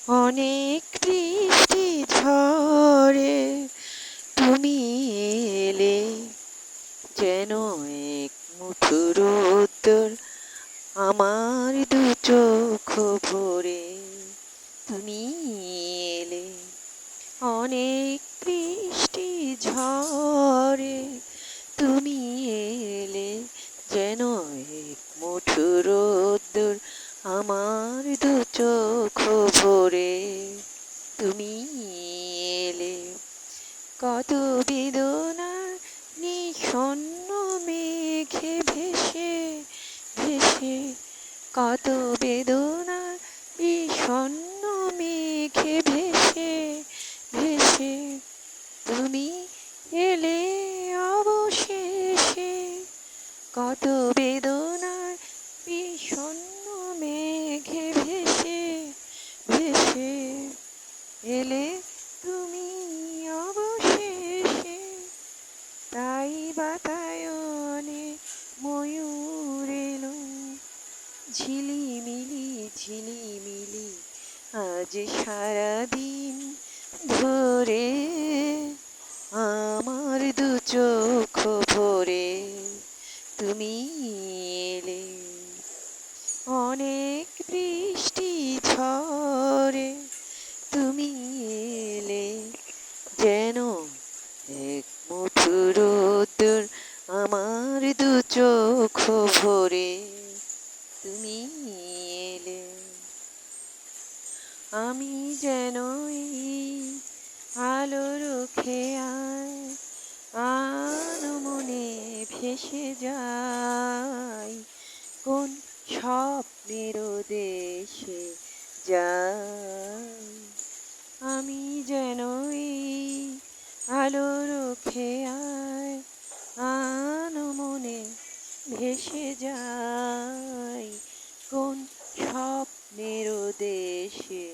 অনেক বৃষ্টি ঝড়ে তুমি এলে, যেন এক মুঠো রোদ্দুর আমার দু চোখ ভরে। তুমি এলে অনেক বৃষ্টি ঝড়ে তুমি এলে, যেন এক মুঠো রোদ্দুর আমার দু চোখ ভরে। তুমি এলে কত বেদনার নিঃস্বন্ন মেঘে ভেসে ভেসে, কত বেদনার বিষণ্ণ মেঘে ভেসে ভেসে, তুমি এলে অবশেষে। কত বেদনার বিষণ্ণ মেঘে ভেসে ভেসে, এলে তুমি অবশেষে। তাই বাতায়নে ময়ূর এলো, ঝিলিমিলি ঝিলিমিলি আজ সারাদিন ধরে আমার দু চোখ ভরে। তুমি এলে অনেক বৃষ্টি ঝড়ে তুমি এলে, যেন এক মুঠো রোদ্দুর আমার দু চোখ ভরে। তুমি এলে আমি যেন এই আলোর খেয়ায় আনমনে ভেসে যাই, কোন স্বপ্নের দেশে যাই। আমি যেন এই আলোর খেয়ায় আনমনে ভেসে যাই, কোন স্বপ্নের দেশে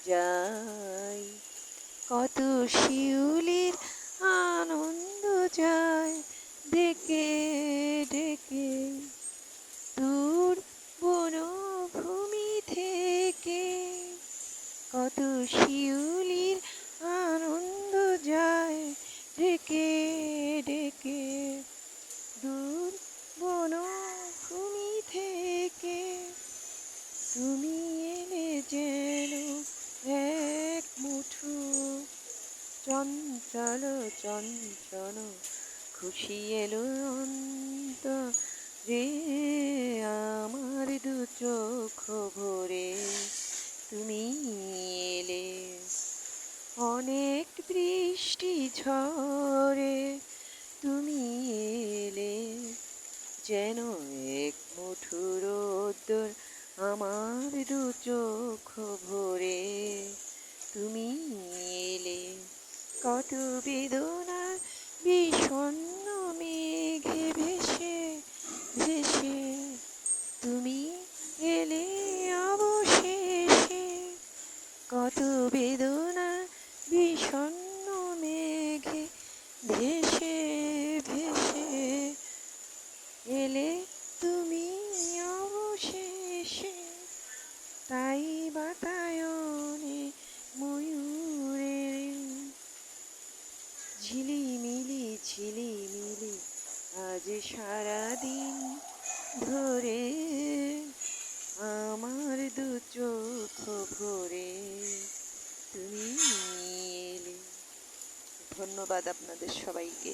যাই। কত শিউলির আনন্দ যায় ডেকে ডেকে দূর বনভূমি থেকে। কত শিউলির আনন্দ যায় ডেকে ডেকে দূর বনভূমি থেকে। তুমি এলে যেন এক মুঠো চঞ্চল চঞ্চল খুশি এলো অন্তরে আমার দু চোখ ভরে। তুমি এলে অনেক বৃষ্টি ঝড়ে তুমি এলে, যেন এক মুঠো রোদ্দুর আমার দু চোখ ভরে। তুমি এলে কত বেদনার বিষণ্ণ মেঘে ভেসে ভেসে, তুমি এলে অবশেষে। কত বেদনার বিষণ্ণ মেঘে ভেসে ভেসে, এলে তুমি অবশেষে। তাই বাতায়নে ময়ূরের ঝিলিমিলি ঝিলিমিলি আজ সারাদিন ধরে আমার দু চোখ ভরে। তুমি এলে। ধন্যবাদ আপনাদের সবাইকে।